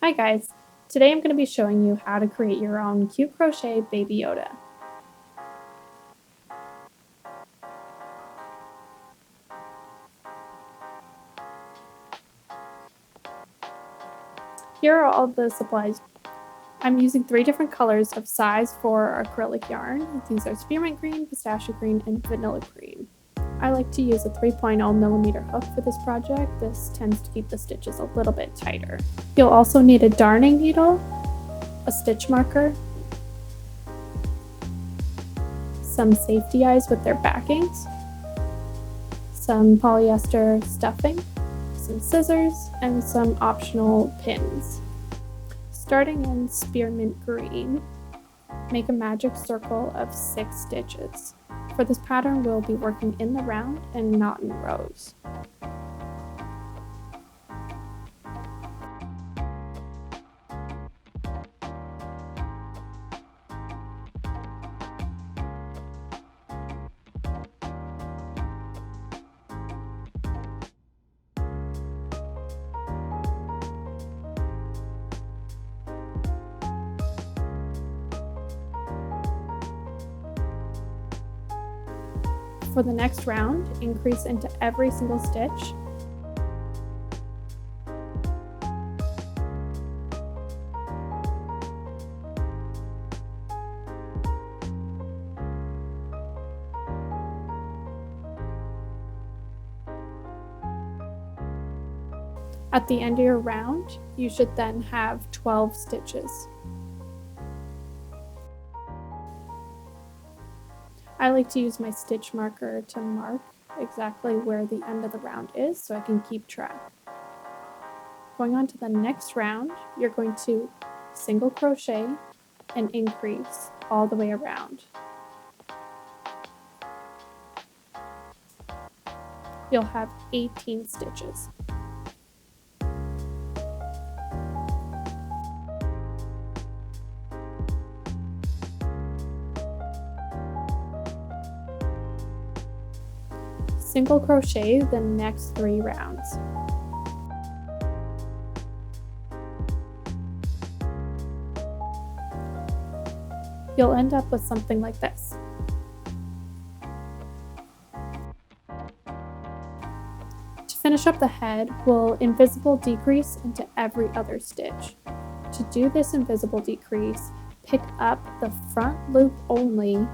Hi guys! Today I'm going to be showing you how to create your own cute crochet Baby Yoda. Here are all the supplies. I'm using 3 different colors of size for acrylic yarn. These are Spearmint Green, Pistachio Green, and Vanilla Green. I like to use a 3.0mm hook for this project. This tends to keep the stitches a little bit tighter. You'll also need a darning needle, a stitch marker, some safety eyes with their backings, some polyester stuffing, some scissors, and some optional pins. Starting in Spearmint Green, make a magic circle of 6 stitches. For this pattern, we'll be working in the round and not in rows. For the next round, increase into every single stitch. At the end of your round, you should then have 12 stitches. I like to use my stitch marker to mark exactly where the end of the round is so I can keep track. Going on to the next round, you're going to single crochet and increase all the way around. You'll have 18 stitches. Single crochet the next 3 rounds. You'll end up with something like this. To finish up the head, we'll invisible decrease into every other stitch. To do this invisible decrease, pick up the front loop only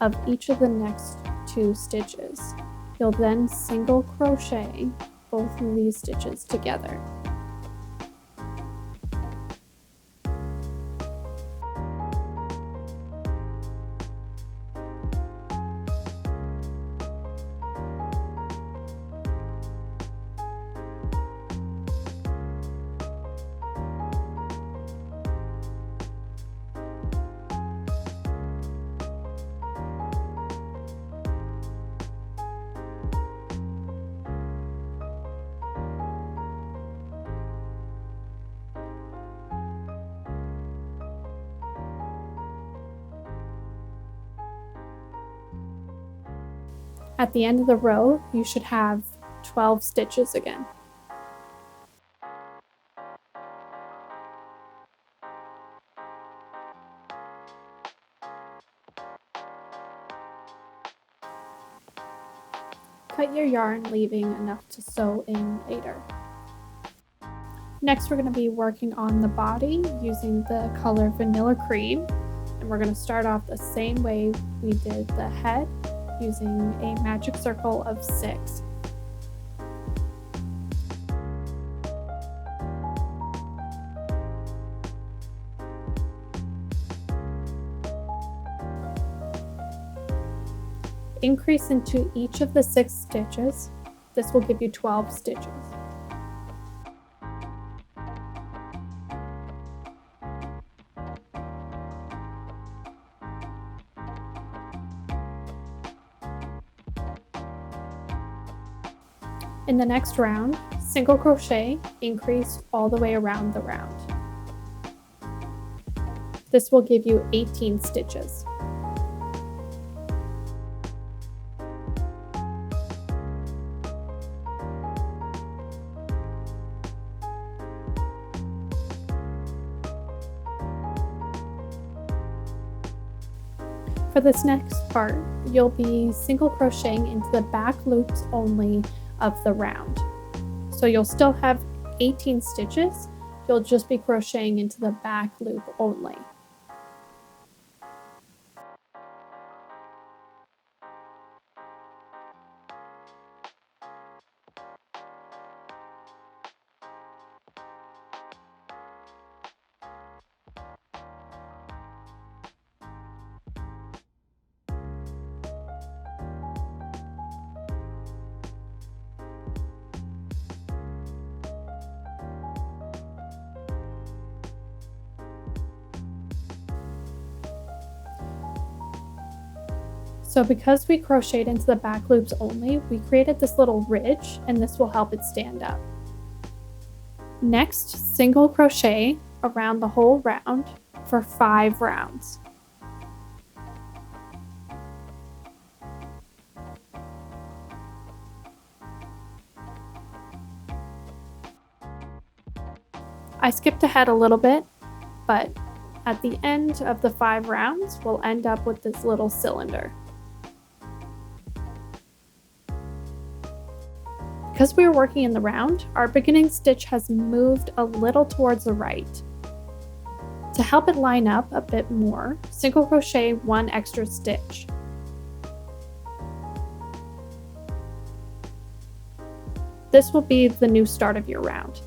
of each of the next 2 stitches. You'll then single crochet both of these stitches together. At the end of the row, you should have 12 stitches again. Cut your yarn, leaving enough to sew in later. Next, we're going to be working on the body using the color Vanilla Cream, and we're going to start off the same way we did the head, using a magic circle of 6. Increase into each of the 6 stitches. This will give you 12 stitches. In the next round, single crochet, increase all the way around the round. This will give you 18 stitches. For this next part, you'll be single crocheting into the back loops only of the round. So you'll still have 18 stitches, you'll just be crocheting into the back loop only. So because we crocheted into the back loops only, we created this little ridge, and this will help it stand up. Next, single crochet around the whole round for 5 rounds. I skipped ahead a little bit, but at the end of the 5 rounds, we'll end up with this little cylinder. Because we were working in the round, our beginning stitch has moved a little towards the right. To help it line up a bit more, single crochet 1 extra stitch. This will be the new start of your round.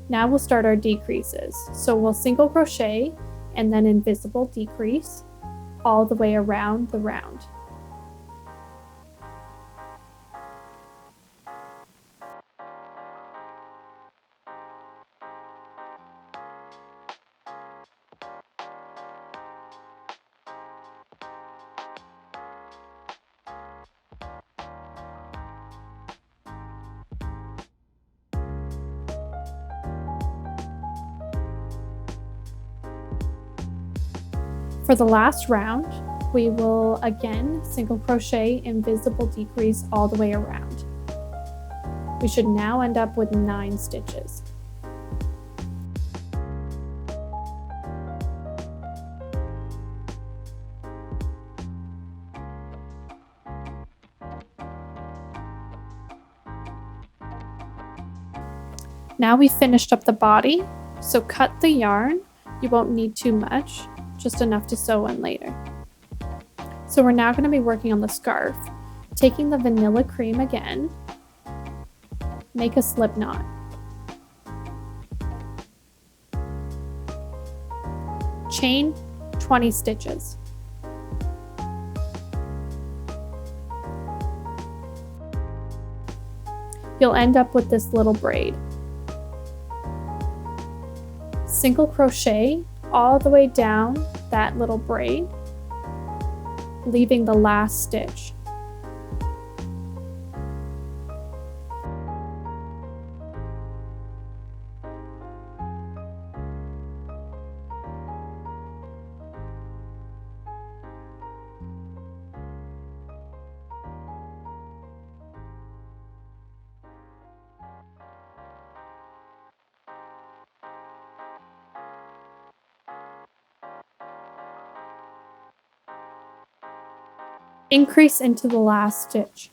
Now we'll start our decreases. So we'll single crochet and then invisible decrease all the way around the round. For the last round, we will again single crochet invisible decrease all the way around. We should now end up with 9 stitches. Now we finished up the body, so cut the yarn. You won't need too much, just enough to sew in later. So we're now going to be working on the scarf. Taking the vanilla cream again, make a slip knot. Chain 20 stitches. You'll end up with this little braid. Single crochet all the way down that little braid, leaving the last stitch. Increase into the last stitch.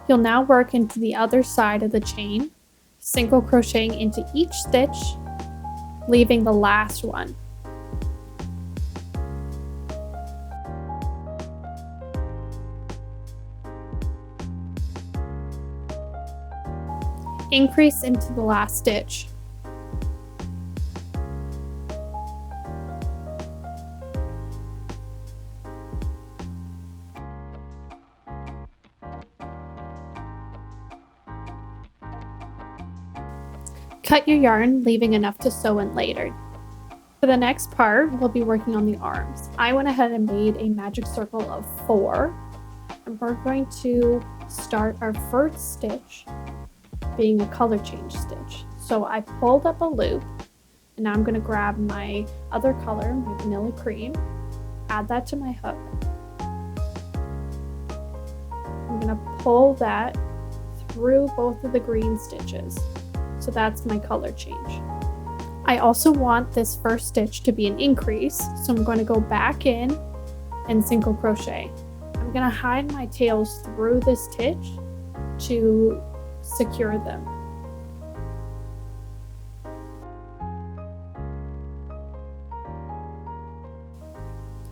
You'll now work into the other side of the chain, single crocheting into each stitch, leaving the last one. Increase into the last stitch. Cut your yarn, leaving enough to sew in later. For the next part, we'll be working on the arms. I went ahead and made a magic circle of 4, and we're going to start our first stitch being a color change stitch. So I pulled up a loop, and now I'm going to grab my other color, my vanilla cream, add that to my hook. I'm going to pull that through both of the green stitches. So that's my color change. I also want this first stitch to be an increase, so I'm going to go back in and single crochet. I'm going to hide my tails through this stitch to secure them.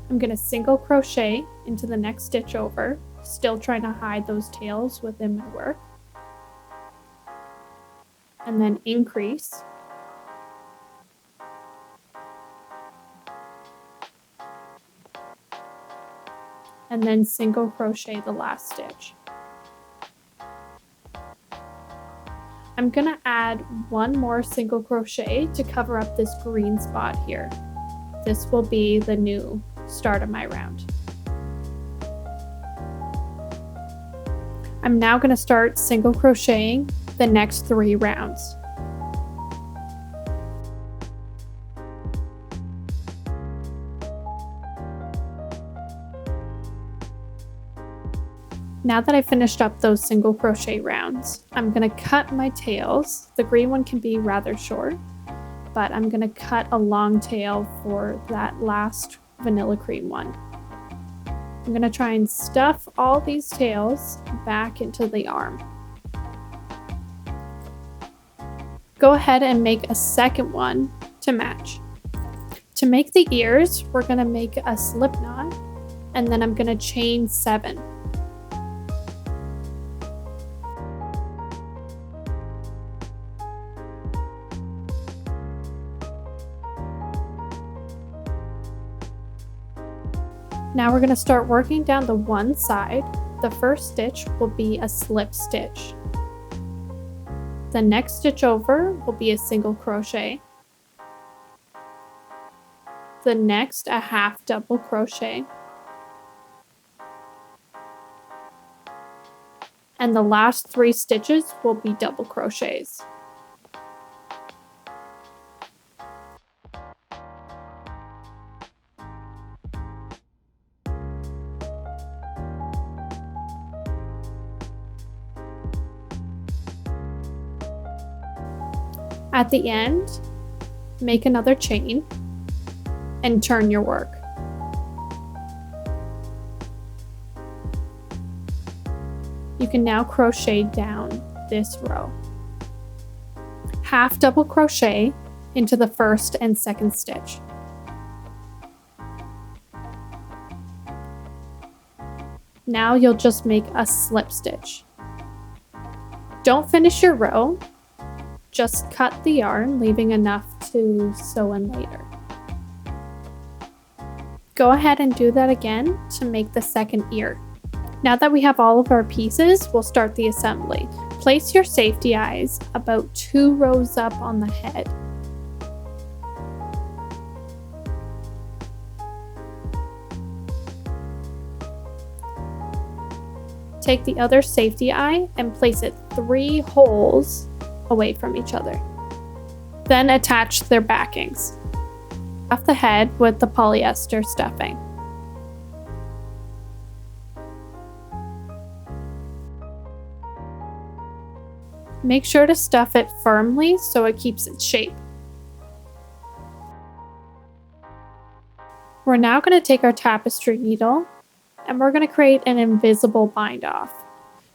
I'm going to single crochet into the next stitch over, still trying to hide those tails within my work, and then increase, and then single crochet the last stitch. I'm going to add one more single crochet to cover up this green spot here. This will be the new start of my round. I'm now going to start single crocheting the next 3 rounds. Now that I finished up those single crochet rounds, I'm going to cut my tails. The green one can be rather short, but I'm going to cut a long tail for that last vanilla cream one. I'm going to try and stuff all these tails back into the arm. Go ahead and make a second one to match. To make the ears, we're going to make a slip knot, and then I'm going to chain 7. Now we're going to start working down the one side. The first stitch will be a slip stitch. The next stitch over will be a single crochet. The next a half double crochet. And the last 3 stitches will be double crochets. At the end, make another chain and turn your work. You can now crochet down this row. Half double crochet into the first and second stitch. Now you'll just make a slip stitch. Don't finish your row. Just cut the yarn, leaving enough to sew in later. Go ahead and do that again to make the second ear. Now that we have all of our pieces, we'll start the assembly. Place your safety eyes about 2 rows up on the head. Take the other safety eye and place it 3 holes away from each other. Then attach their backings. Stuff the head with the polyester stuffing. Make sure to stuff it firmly so it keeps its shape. We're now going to take our tapestry needle and we're going to create an invisible bind off.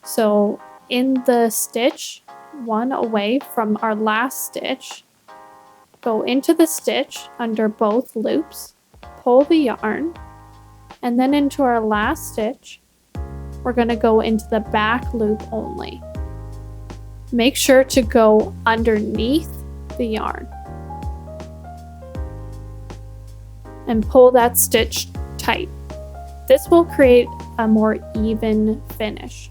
So in the stitch, one away from our last stitch, go into the stitch under both loops, pull the yarn, and then into our last stitch, we're going to go into the back loop only. Make sure to go underneath the yarn and pull that stitch tight. This will create a more even finish.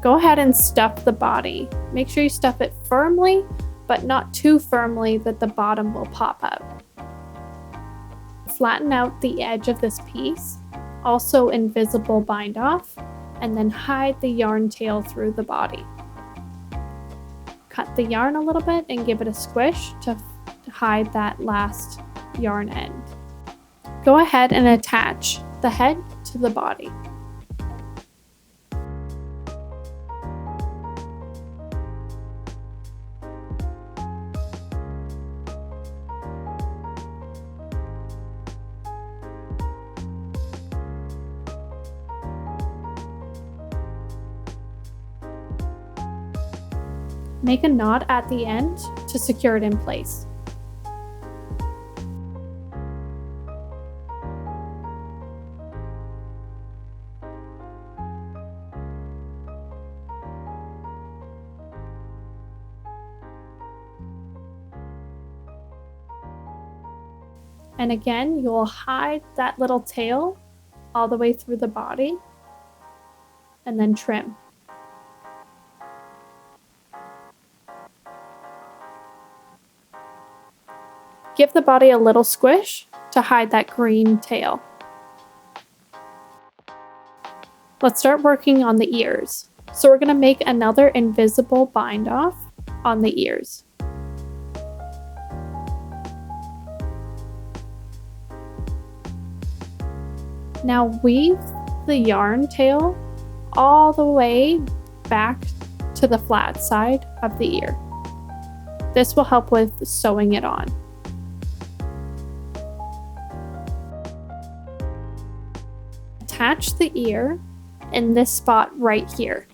Go ahead and stuff the body. Make sure you stuff it firmly, but not too firmly that the bottom will pop out. Flatten out the edge of this piece, also invisible bind off, and then hide the yarn tail through the body. Cut the yarn a little bit and give it a squish to hide that last yarn end. Go ahead and attach the head to the body. Make a knot at the end to secure it in place. And again, you'll hide that little tail all the way through the body and then trim. Give the body a little squish to hide that green tail. Let's start working on the ears. So we're going to make another invisible bind off on the ears. Now weave the yarn tail all the way back to the flat side of the ear. This will help with sewing it on. Attach the ear in this spot right here.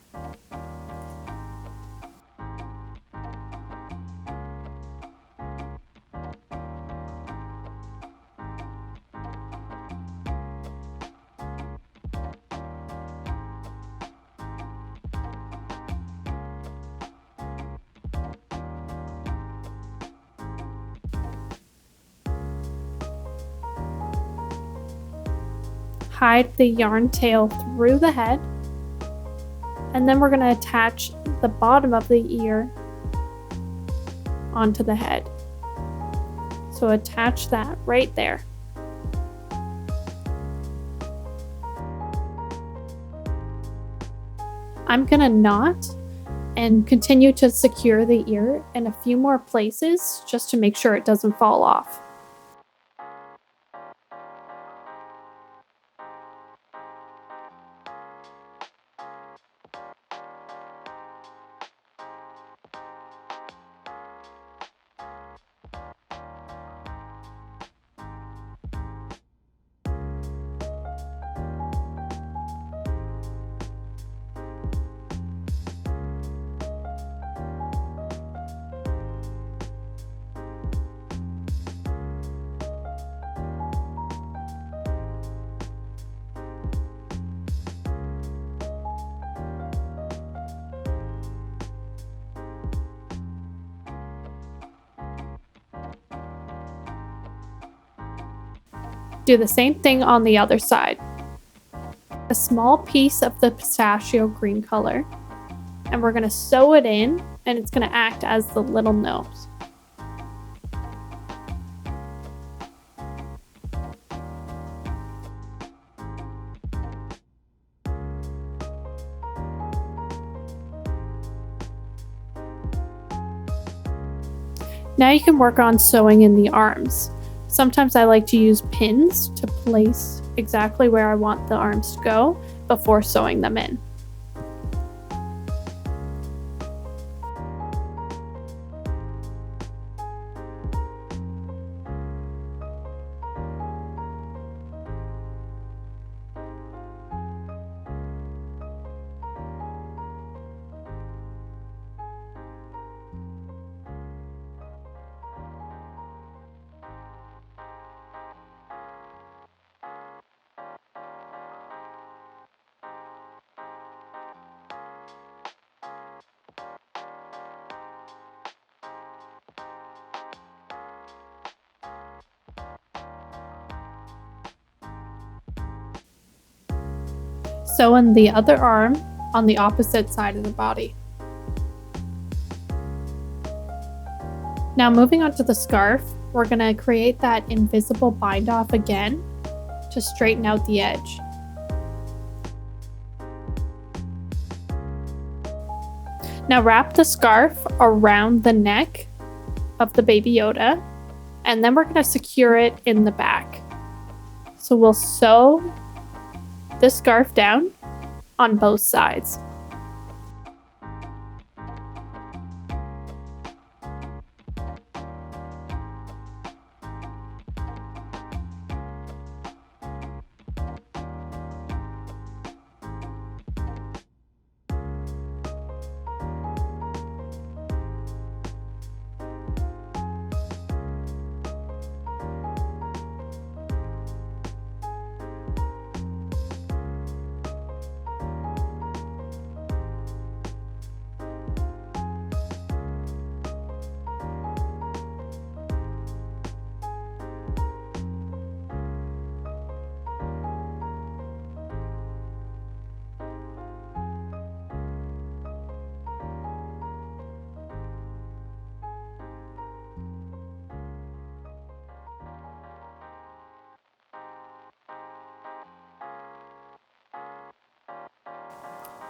Hide the yarn tail through the head, and then we're going to attach the bottom of the ear onto the head. So attach that right there. I'm going to knot and continue to secure the ear in a few more places just to make sure it doesn't fall off. Do the same thing on the other side. A small piece of the pistachio green color, and we're going to sew it in, and it's going to act as the little nose. Now you can work on sewing in the arms. Sometimes I like to use pins to place exactly where I want the arms to go before sewing them in. Sew in the other arm on the opposite side of the body. Now moving on to the scarf, we're going to create that invisible bind off again to straighten out the edge. Now wrap the scarf around the neck of the Baby Yoda, and then we're going to secure it in the back. So we'll sew the scarf down on both sides.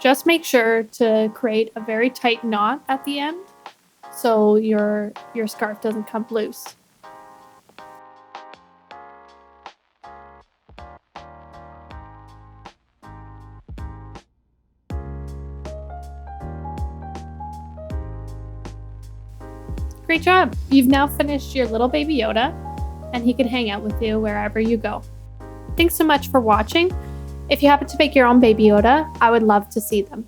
Just make sure to create a very tight knot at the end so your scarf doesn't come loose. Great job! You've now finished your little Baby Yoda, and he can hang out with you wherever you go. Thanks so much for watching. If you happen to make your own Baby Yoda, I would love to see them.